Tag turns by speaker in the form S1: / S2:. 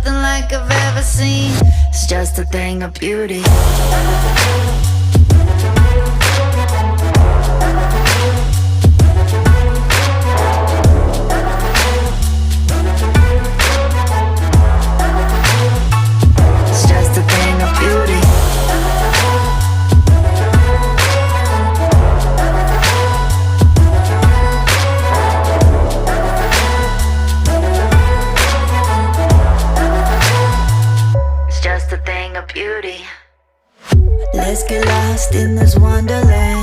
S1: nothing like I've ever seen. It's just a thing of beauty. It's just a thing of beauty. It's just a thing of beauty. Let's get lost in this wonderland.